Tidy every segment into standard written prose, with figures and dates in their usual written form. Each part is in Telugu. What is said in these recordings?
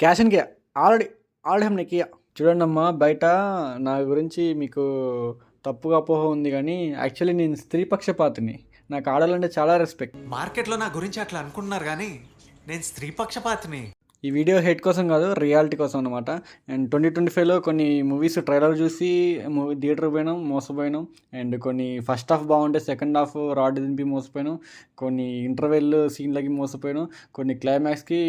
క్యాష్ అండ్ కియా ఆల్రెడీ ఆల్రెడీ హమ్నే కియా. చూడండమ్మా, బయట నా గురించి మీకు తప్పుగా అపోహ ఉంది, కానీ యాక్చువల్లీ నేను స్త్రీ పక్షపాతిని. నాకు ఆడాలంటే చాలా రెస్పెక్ట్. మార్కెట్లో నా గురించి అట్లా అనుకుంటున్నారు కానీ నేను స్త్రీ పక్షపాతిని. ఈ వీడియో హెడ్ కోసం కాదు, రియాలిటీ కోసం అనమాట. అండ్ 2025లో కొన్ని మూవీస్ ట్రైలర్ చూసి థియేటర్ పోయినాం, మోసపోయినాం. అండ్ కొన్ని ఫస్ట్ హాఫ్ బాగుంటే సెకండ్ హాఫ్ రాడ్ దింపి మోసపోయినాం. కొన్ని ఇంటర్వెల్ సీన్లకి మోసపోయినాం. కొన్ని క్లైమాక్స్కి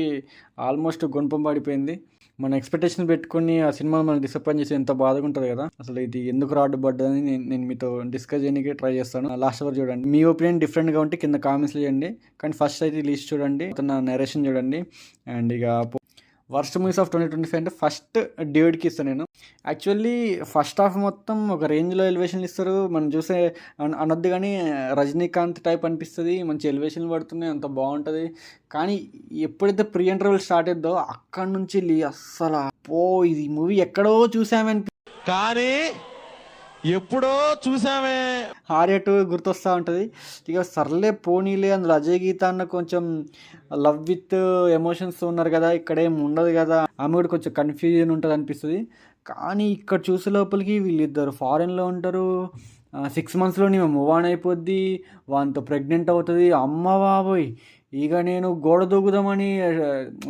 ఆల్మోస్ట్ గుణపం పడిపోయింది. మన ఎక్స్పెక్టేషన్ పెట్టుకుని ఆ సినిమా మనం డిసప్పాయింట్ చేసి ఎంత బాధగా ఉంటుంది కదా. అసలు ఇది ఎందుకు రాడ్ పడ్డదని నేను మీతో డిస్కస్ చేయడానికి ట్రై చేస్తాను. లాస్ట్ వరకు చూడండి. మీ ఒపీనియన్ డిఫరెంట్గా ఉంటే కింద కామెంట్స్లో చేయండి. కానీ ఫస్ట్ అయితే లిస్ట్ చూడండి, నా నరేషన్ చూడండి. అండ్ ఇక వర్స్ట్ మూవీస్ ఆఫ్ 2025 అంటే ఫస్ట్ డ్యూడ్కి ఇస్తాను నేను. యాక్చువల్లీ ఫస్ట్ హాఫ్ మొత్తం ఒక రేంజ్లో ఎలివేషన్లు ఇస్తారు, మనం చూసే అనొద్దు, కానీ రజనీకాంత్ టైప్ అనిపిస్తుంది. మంచి ఎలివేషన్లు పడుతున్నాయి, అంత బాగుంటుంది. కానీ ఎప్పుడైతే ప్రీ ఇంటర్వెల్ స్టార్ట్ అవుతుందో అక్కడ నుంచి అస్సలు ఇది మూవీ ఎక్కడో చూసామని, కానీ ఎప్పుడో చూసామే ఆర్య 2 గుర్తొస్తూ ఉంటుంది. ఇక సర్లే పోనీలే, అందులో అజయ్ గీత అన్న కొంచెం లవ్ విత్ ఎమోషన్స్ ఉన్నారు కదా, ఇక్కడ ఏం ఉండదు కదా, ఆమె కూడా కొంచెం కన్ఫ్యూజన్ ఉంటుంది అనిపిస్తుంది. కానీ ఇక్కడ చూసే లోపలికి వీళ్ళిద్దరు ఫారెన్లో ఉంటారు. 6 monthsలో నేను మూవ్ ఆన్ అయిపోద్ది, వానితో ప్రెగ్నెంట్ అవుతుంది. అమ్మ బాబోయ్, ఇక నేను గోడ దూకుదామని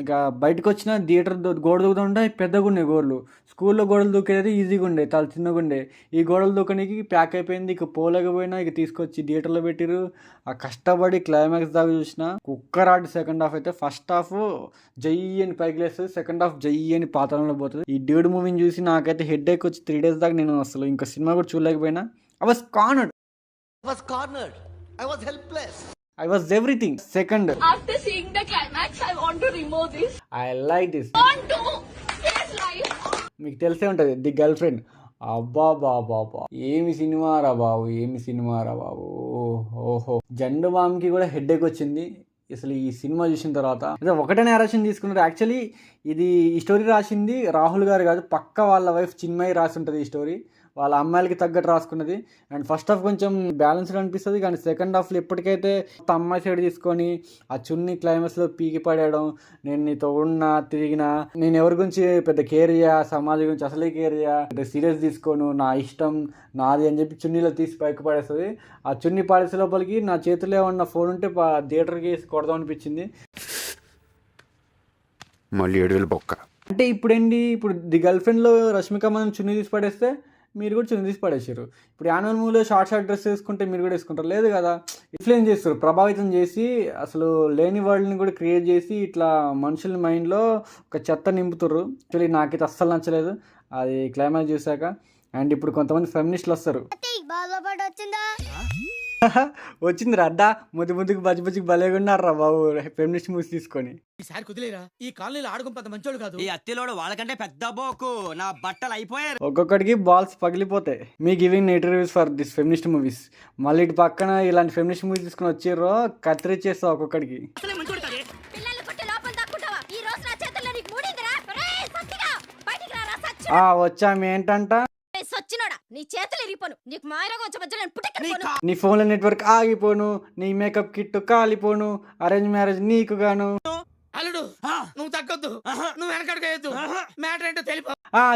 ఇక బయటకు వచ్చిన థియేటర్ గోడ దూకుదామంటే పెద్దగా ఉన్నాయి గోడలు. స్కూల్లో గోడలు దూకేది ఈజీగా ఉండే, చాలా చిన్నగా ఉండే. ఈ గోడలు దూకడానికి ప్యాక్ అయిపోయింది, ఇక పోలేకపోయినా ఇక తీసుకొచ్చి థియేటర్లో పెట్టిరు. ఆ కష్టపడి క్లైమాక్స్ దాకా చూసిన కుక్కరాడు. సెకండ్ హాఫ్ అయితే ఫస్ట్ హాఫ్ జై అని పైకి లేస్తుంది, సెకండ్ హాఫ్ జై అని పాతాళంలో పోతుంది. ఈ డ్యూడ్ మూవీని చూసి నాకైతే హెడ్ ఏక్ వచ్చి 3 days దాకా నేను అసలు ఇంకా సినిమా కూడా చూడలేకపోయినా. I was cornered. I was everything. Second, after seeing the climax, I want to remove this. I like this. I want to face life. మీకు తెలిసే ఉంటుంది ది గర్ల్ ఫ్రెండ్. అబ్బా బాబా, ఏమి సినిమా రా బాబు, ఏమి సినిమా రా బాబు. ఓహో, జండు మామ్కి కూడా హెడ్ ఏక్ వచ్చింది అసలు ఈ సినిమా చూసిన తర్వాత. అదే ఒకటే నేరేషన్ తీసుకున్నారు. యాక్చువల్లీ ఈ స్టోరీ రాసింది రాహుల్ గారు కాదు, పక్క వాళ్ళ వైఫ్ చిన్మయి రాసి ఉంటుంది ఈ స్టోరీ. వాళ్ళ అమ్మాయిలకి తగ్గట్టు రాసుకున్నది. అండ్ ఫస్ట్ హాఫ్ కొంచెం బ్యాలెన్స్డ్ అనిపిస్తుంది, కానీ సెకండ్ హాఫ్లో ఎప్పటికైతే అమ్మాయి సైడ్ తీసుకొని ఆ చున్ని క్లైమాక్స్లో పీకి పడేయడం, నేను నీతో ఉన్నా తిరిగినా, నేను ఎవరి గురించి పెద్ద కేర్ చేయా, సమాజం గురించి అసలే కేర్ చేయా, పెద్ద సీరియస్ తీసుకోను, నా ఇష్టం నాది అని చెప్పి చున్నీలో తీసి పైకి పడేస్తుంది. ఆ చున్నీ పడేసే లోపలికి నా చేతిలో ఉన్న ఫోన్ ఉంటే థియేటర్కి కొడదాం అనిపించింది. మళ్ళీ 7,000 బొక్క. అంటే ఇప్పుడేంటి, ఇప్పుడు ది గర్ల్ ఫ్రెండ్లో రష్మిక మనం చున్నీ తీసి పడేస్తే మీరు కూడా చున్నీ తీసి పడేసారు. ఇప్పుడు యాన్యువల్ మూవీలో షార్ట్ డ్రెస్ వేసుకుంటే మీరు కూడా వేసుకుంటారు, లేదు కదా. ఇన్ఫ్లుయెన్స్ చేస్తారు, ప్రభావితం చేసి అసలు లేని వరల్డ్ని కూడా క్రియేట్ చేసి ఇట్లా మనుషుల మైండ్లో ఒక చెత్త నింపుతారు. యాక్చువల్లీ నాకైతే అస్సలు నచ్చలేదు అది క్లైమాక్స్ చూశాక. అండ్ ఇప్పుడు కొంతమంది ఫెమినిస్టులు వస్తారు, వచ్చింది రడ్డా ముద్దుకు బజ్జికి భలేగున్నారా బాబు ఫెమినిస్ట్ మూవీస్ తీసుకొని. ఈసారి కుదిలేరా, ఈ కాలనీలో ఆడుకుని పెద్ద మంచోడు కాదు. ఈ అత్తిలోడు వాళ్ళకంటే పెద్ద బోకు, నా బట్టలు అయిపోయారు. ఒక్కొక్కడికి బాల్స్ పగిలిపోతాయి. Me giving negative reviews for this feminist movies. మళ్ళీ ఇటు పక్కన ఇలాంటి ఫెమినిస్ట్ మూవీస్ తీసుకుని వచ్చారో కత్తిరిచ్చేస్తా ఒక్కొక్కడికి. వచ్చాము ఏంటంట, నీ చేతులు ఇరిగిపోను, నీకు మాయరోగం వచ్చే మధ్య నేను పుట్టెక్కను, నీ ఫోన్లో నెట్వర్క్ ఆగిపోను, నీ మేకప్ కిట్ కాలిపోను, అరేంజ్ మ్యారేజ్ నీకు గాను. అల్లుడు నువ్వు తగ్గొద్దు, నువ్వు వెనకడుగు, మ్యాటర్ ఏంటో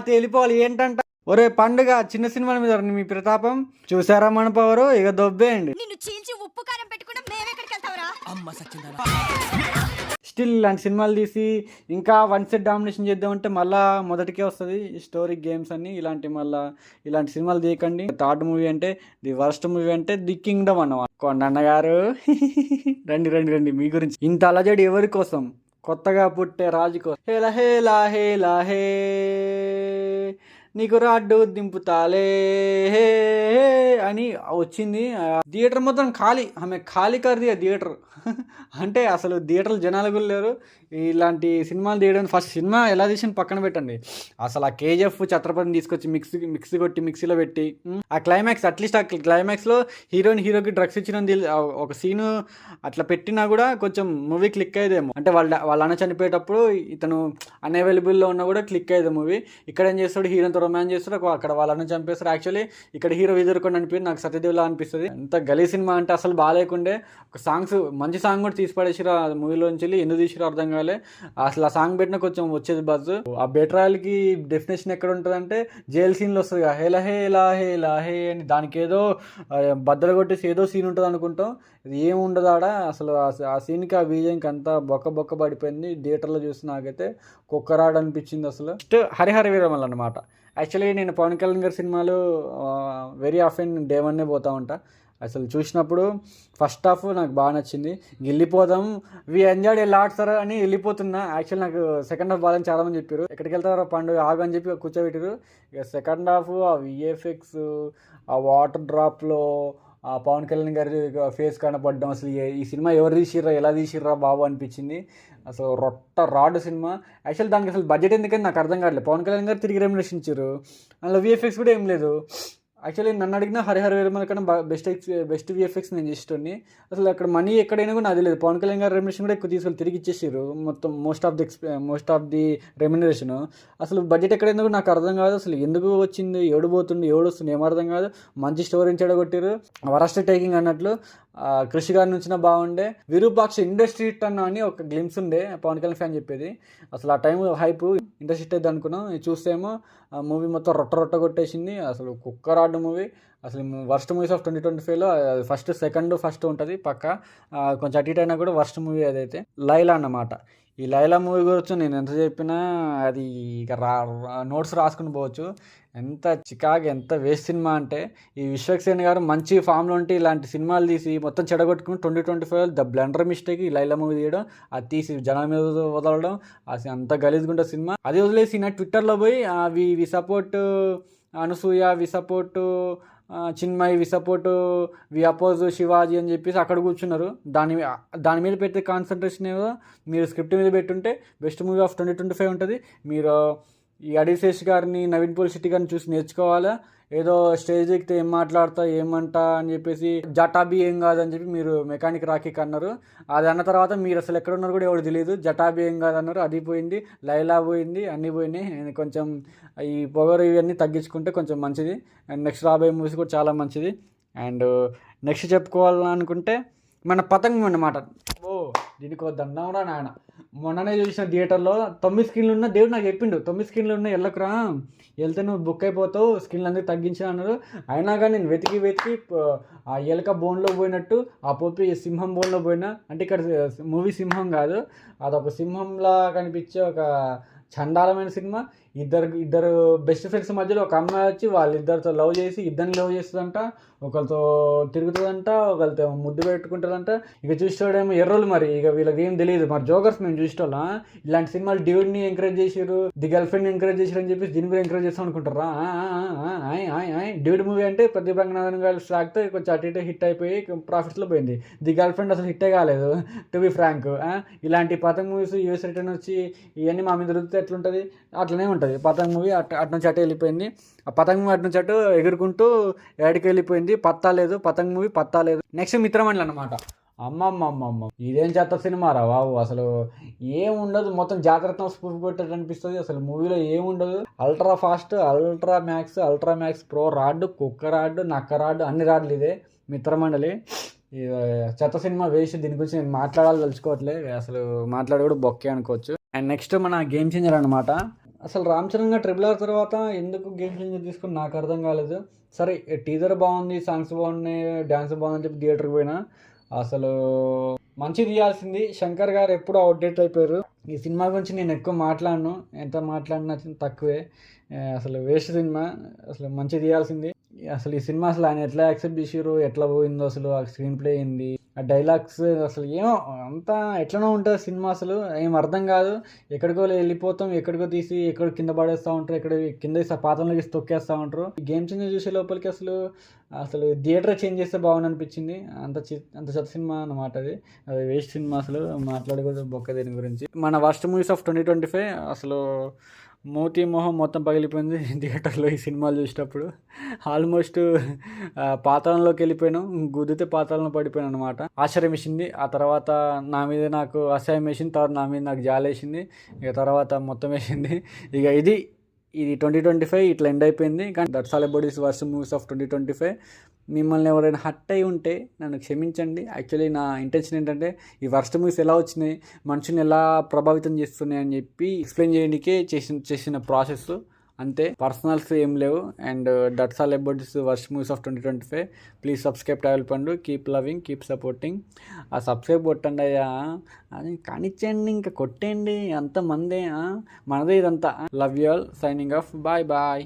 తెలిపోవాలి ఏంటంట. ఒరే పండుగ చిన్న సినిమాల మీద మీ ప్రతాపం చూసారా, మన పవరు ఇక దొబ్బేయండి. నిన్ను చీల్చి ఉప్పు కారం పెట్టుకుంటే మేమెక్కడికి వెళ్తావురా. అమ్మ సచ్చిందా. స్టిల్ ఇలాంటి సినిమాలు తీసి ఇంకా వన్ సెట్ డామినేషన్ చేద్దామంటే మళ్ళీ మొదటికే వస్తుంది స్టోరీ గేమ్స్ అన్ని. ఇలాంటి సినిమాలు తీయకండి. థర్డ్ మూవీ అంటే ది వర్స్ట్ మూవీ అంటే ది కింగ్డమ్ అన్నమాట. కొండన్న గారు రండి మీ గురించి. ఇంత అలజడి ఎవరి కోసం, కొత్తగా పుట్టే రాజు కోసం. హేలా హేలా హేలా హే నీకు రాడ్డు దింపుతాలే అని వచ్చింది. థియేటర్ మొత్తం ఖాళీ, ఆమె ఖాళీ కర్ది ఆ థియేటర్. అంటే అసలు థియేటర్లు జనాలు కూడా లేరు. ఇలాంటి సినిమాలు తీయడం, ఫస్ట్ సినిమా ఎలా తీసిన పక్కన పెట్టండి, అసలు ఆ కేజీఎఫ్ ఛత్రపతిని తీసుకొచ్చి మిక్సీ కొట్టి మిక్సీలో పెట్టి ఆ క్లైమాక్స్, అట్లీస్ట్ ఆ క్లైమాక్స్లో హీరోకి డ్రగ్స్ ఇచ్చిన ఒక సీను అట్లా పెట్టినా కూడా కొంచెం మూవీ క్లిక్ అయ్యేదేమో. అంటే వాళ్ళ అన్న చనిపోయేటప్పుడు ఇతను అన్అవైలబుల్లో ఉన్నా కూడా క్లిక్ అయ్యేది మూవీ. ఇక్కడ ఏం చేస్తాడు, హీరోతో రొమాన్స్ చేస్తారు, అక్కడ వాళ్ళని చంపేస్తారు. యాక్చువల్లీ ఇక్కడ హీరో విజయకొండ అనిపించి నాకు సత్యదేవ్లా అనిపిస్తుంది. ఎంత గలీ సినిమా అంటే అసలు బాగాలేకుండే. ఒక సాంగ్స్ మంచి సాంగ్ కూడా తీసి పడేసిరు ఆ మూవీలోంచి, ఎందుకు తీసిరో అర్థం కాలే. అసలు ఆ సాంగ్ పెట్టినా కొంచెం వచ్చేది బజ్. ఆ బెటరాల్కి డెఫినేషన్ ఎక్కడ ఉంటుంది అంటే జైల్ సీన్లో వస్తుంది కదా, హేలా హేలా హేలా హే అని, దానికి ఏదో బద్దలు కొట్టేసి ఏదో సీన్ ఉంటుంది అనుకుంటాం. ఇది ఏమి ఉండదు ఆడ. అసలు ఆ సీన్కి ఆ బీజంకి అంతా బొక్క పడిపోయింది. థియేటర్లో చూసి నాకైతే కుక్కరాడు అనిపించింది అసలు. ఫస్ట్ హరిహర వీరమల్ అనమాట. యాక్చువల్లీ నేను పవన్ కళ్యాణ్ గారి సినిమాలు వెరీ ఆఫెన్ డే వన్నే పోతూ ఉంటా. అసలు చూసినప్పుడు ఫస్ట్ హాఫ్ నాకు బాగా నచ్చింది. వెళ్ళిపోదాం we enjoyed a lot sir అని వెళ్ళిపోతున్నా. యాక్చువల్లీ నాకు సెకండ్ హాఫ్ బాగాలని చాలామంది చెప్పారు. ఎక్కడికి వెళ్తారో పండుగ ఆగు అని చెప్పి కూర్చోబెట్టారు. ఇక సెకండ్ హాఫ్ ఆ విఎఫ్ఎక్స్, ఆ వాటర్ డ్రాప్లో ఆ పవన్ కళ్యాణ్ గారి ఫేస్ కనపడడం, అసలు ఈ సినిమా ఎవరు తీసిర్రా, ఎలా తీసిర్రా బాబు అనిపించింది. అసలు రాడ్ సినిమా. యాక్చువల్లీ దానికి అసలు బడ్జెట్ ఎందుకని నాకు అర్థం కావట్లేదు. పవన్ కళ్యాణ్ గారు తిరిగి రెమ్యునరేషన్ ఇచ్చారు, అందులో విఎఫ్ఎక్స్ కూడా ఏం లేదు. యాక్చువల్లీ నన్ను అడిగిన హరిహర వీరమల్ కన్నా బెస్ట్ విఎఫ్ఎక్స్ నేను చేసేటోని. అసలు అక్కడ మనీ ఎక్కడైనా కూడా నాకు తెలియదు. పవన్ కళ్యాణ్ గారు రెమ్యునరేషన్ కూడా ఎక్కువ తీసుకొని తిరిగి ఇచ్చేసారు మొత్తం మోస్ట్ ఆఫ్ ది రెమ్యునరేషన్. అసలు బడ్జెట్ ఎక్కడైనా కూడా నాకు అర్థం కాదు. అసలు ఎందుకు వచ్చింది, ఏడు వస్తుంది ఏం అర్థం కాదు. మంచి స్టోరీని చెడగొట్టారు. వరస్ట్ టేకింగ్ అన్నట్లు కృషి గారి నుంచిన బాగుండే. విరూపాక్ష ఇండస్ట్రీ హిట్ అన్న అని ఒక గ్లిమ్స్ ఉండే పవన్ కళ్యాణ్ ఫ్యాన్ చెప్పేది. అసలు ఆ టైం హైప్ ఇండస్ట్రీ హిట్ అయితే అనుకున్నాం. చూస్తేమో ఆ మూవీ మొత్తం రొట్ట కొట్టేసింది. అసలు కుక్కరాడు మూవీ. అసలు వర్స్ట్ మూవీస్ ఆఫ్ 2025లో ఫస్ట్ ఉంటుంది పక్క. కొంచెం అటు ఇటు అయినా కూడా వర్స్ట్ మూవీ అదైతే లైలా అన్నమాట. ఈ లైలా మూవీ గురించి నేను ఎంత చెప్పినా అది ఇక నోట్స్ రాసుకుని పోవచ్చు. ఎంత చికాగ్, ఎంత వేస్ట్ సినిమా అంటే, ఈ విశ్వక్సేన్ గారు మంచి ఫామ్లో ఉంటే ఇలాంటి సినిమాలు తీసి మొత్తం చెడగొట్టుకుని 2025 ద బ్లండర్ మిస్టేక్ ఈ లైలా మూవీ తీయడం, అది తీసి జనాల మీద వదలడం, అది అంత గలీజ్గుంటే సినిమా. అది వదిలేసి నా ట్విట్టర్లో పోయి we support Anasuya, we support Chinmayi, we support we oppose Shivaji అని చెప్పేసి అక్కడ కూర్చున్నారు. దాని మీద పెట్టే కాన్సన్ట్రేషన్ ఏదో మీరు స్క్రిప్ట్ మీద పెట్టుంటే బెస్ట్ మూవీ ఆఫ్ 2025 ఉంటుంది. మీరు ఈ అడిశేష్ గారిని, నవీన్ పోల్ శెట్టి గారిని చూసి నేర్చుకోవాలా. ఏదో స్టేజ్ ఎక్కితే ఏం మాట్లాడతా ఏమంటా అని చెప్పేసి జటాబీ ఏం కాదని చెప్పి మీరు మెకానిక్ రాకీ అన్నారు. అది అన్న తర్వాత మీరు అసలు ఎక్కడ ఉన్నారు కూడా ఎవరు తెలియదు. జటాబీ ఏం కాదన్నారు, అది పోయింది. లైలా పోయింది, అన్నీ పోయినాయి. కొంచెం ఈ పొగరు ఇవన్నీ తగ్గించుకుంటే కొంచెం మంచిది. అండ్ నెక్స్ట్ రాబోయే మూవీస్ కూడా చాలా మంచిది. అండ్ నెక్స్ట్ చెప్పుకోవాలనుకుంటే మన పతంగం అన్నమాట. దీనికి దండంరా నాయన. మొన్ననే చూసిన థియేటర్లో 9 స్క్రీన్లు ఉన్న దేవుడు నాకు చెప్పిండు, 9 స్క్రీన్లు ఉన్న వెళ్ళకురా, వెళ్తే నువ్వు బుక్ అయిపోతావు, స్క్రీన్లు అందరూ తగ్గించా అన్నారు. అయినా కానీ నేను వెతికి ఆ ఎలక బోన్లో పోయినట్టు ఆ పోపి సింహం బోన్లో పోయినా. అంటే ఇక్కడ మూవీ సింహం కాదు, అదొక సింహంలా కనిపించే ఒక చండాలమైన సినిమా. ఇద్దరు బెస్ట్ ఫ్రెండ్స్ మధ్యలో ఒక అమ్మాయి వచ్చి వాళ్ళిద్దరితో ఇద్దరిని లవ్ చేస్తుందంట, ఒకరితో తిరుగుతుందంట, ఒకరితో ముద్దు పెట్టుకుంటుందంట. ఇక చూసేవాడేమో ఎర్రోళ్ళు. మరి ఇక వీళ్ళకి ఏం తెలియదు. మరి జోకర్స్ మేము చూసేవాళ్ళం. ఇలాంటి సినిమాలు డ్యూడ్ని ఎంకరేజ్ చేసారు, ది గర్ల్ ఫ్రెండ్ని ఎంకరేజ్ చేశారు అని చెప్పేసి దీన్ని కూడా ఎంకరేజ్ చేస్తాం అనుకుంటారా? డ్యూడ్ మూవీ అంటే ప్రదీప్ రంగనాథన్ గారి స్టాక్తో కొంచెం అటు ఇటు హిట్ అయిపోయి ప్రాఫిట్స్లో పోయింది. ది గర్ల్ ఫ్రెండ్ అసలు హిట్టే కాలేదు టు బి ఫ్రాంక్. ఇలాంటి పతంగ్ మూవీస్ యూఎస్ రిటర్న్ వచ్చి ఇవన్నీ మా మీద దొరికితే ఎట్లుంటుంది? అట్లనే ఉంటుంది. పతంగ్ మూవీ అటు నుంచి అటు వెళ్ళిపోయింది. ఆ పతంగ్ మూవీ అటు నుంచి అటు ఎగురుకుంటూ ఏడికి వెళ్ళిపోయింది. పతంగ్ మూవీ పత్తా లేదు. నెక్స్ట్ మిత్రమండలి అనమాట. అమ్మమ్మమ్మమ్మ, ఇదేం చెత్త సినిమా రా బాబు. అసలు ఏముండదు, మొత్తం జాగ్రత్త స్పూఫ్ కొట్టేది అనిపిస్తుంది. అసలు మూవీలో ఏముండదు. Ultra fast, ultra max pro rod, కుక్క రాడ్, నక్క రాడ్, అన్ని రాడ్లు ఇదే మిత్రమండలి. చెత్త సినిమా వేస్ట్. దీని గురించి నేను మాట్లాడాలి అసలు మాట్లాడి కూడా బొక్కే అనుకోవచ్చు. అండ్ నెక్స్ట్ మన గేమ్ చేంజర్ అనమాట. అసలు రామ్ చరణ్ గారు RRR తర్వాత ఎందుకు గేమ్ చేంజర్ తీసుకుని నాకు అర్థం కాలేదు. సరే టీజర్ బాగుంది, సాంగ్స్ బాగున్నాయి, డ్యాన్స్ బాగుందని చెప్పి థియేటర్కి పోయినా. అసలు మంచి తీయాల్సింది. శంకర్ గారు ఎప్పుడు అవుట్డేట్ అయిపోయారు. ఈ సినిమా గురించి నేను ఎక్కువ మాట్లాడను, ఎంత మాట్లాడినా తక్కువే. అసలు వేస్ట్ సినిమా. అసలు మంచి తీయాల్సింది. అసలు ఈ సినిమా అసలు ఆయన ఎట్లా యాక్సెప్ట్ చేసారు, ఎట్లా పోయిందో, అసలు ఆ స్క్రీన్ ప్లే ఏంది, ఆ డైలాగ్స్, అసలు ఏమో అంతా ఎట్లనో ఉంటుంది సినిమా. అసలు ఏం అర్థం కాదు. ఎక్కడికో వెళ్ళిపోతాం, ఎక్కడికో తీసి ఎక్కడ కింద పడేస్తూ ఉంటారు, ఎక్కడ కింద పాత్రలో తీసి తొక్కేస్తూ ఉంటారు. ఈ గేమ్ చేంజర్ చూసే లోపలికి అసలు థియేటర్ చేంజ్ చేస్తే బాగుంది అనిపించింది. అంత చెత్త సినిమా అన్నమాట అది వేస్ట్ సినిమా. అసలు మాట్లాడకూడదు బొక్క దీని గురించి. మన వర్స్ట్ మూవీస్ ఆఫ్ 2025 అసలు మొహం మొత్తం పగిలిపోయింది థియేటర్లో ఈ సినిమాలు చూసేటప్పుడు. ఆల్మోస్ట్ పాతాళంలోకి వెళ్ళిపోయాను, గుద్దితే పాతాళంలో పడిపోయాను అనమాట. ఆశ్చర్యం వేసింది. ఆ తర్వాత నా మీద నాకు అసహ్యం వేసింది, తర్వాత నా మీద నాకు జాలేసింది, ఇక తర్వాత మొత్తం వేసింది. ఇక ఇది ఇది 2025 ఇట్లా ఎండ్ అయిపోయింది. కానీ that's all about this worst movies of 2025. మిమ్మల్ని ఎవరైనా హర్ట్ అయి ఉంటే నన్ను క్షమించండి. యాక్చువల్లీ నా ఇంటెన్షన్ ఏంటంటే ఈ వర్స్ట్ మూవీస్ ఎలా వచ్చినాయి, మనుషుని ఎలా ప్రభావితం చేస్తున్నాయి అని చెప్పి ఎక్స్ప్లెయిన్ చేయడానికే చేసిన ప్రాసెస్ అంతే. పర్సనల్స్ ఏం లేవు. And that's all about this worst movies of 2025. Please subscribe travel Pandu. Keep loving, keep supporting. ఆ సబ్స్క్రైబ్ కొట్టండి అయ్యా, అది కానిచ్చేయండి, ఇంకా కొట్టేయండి, అంత మందే, మనదే ఇదంతా. Love you all, signing off, bye bye.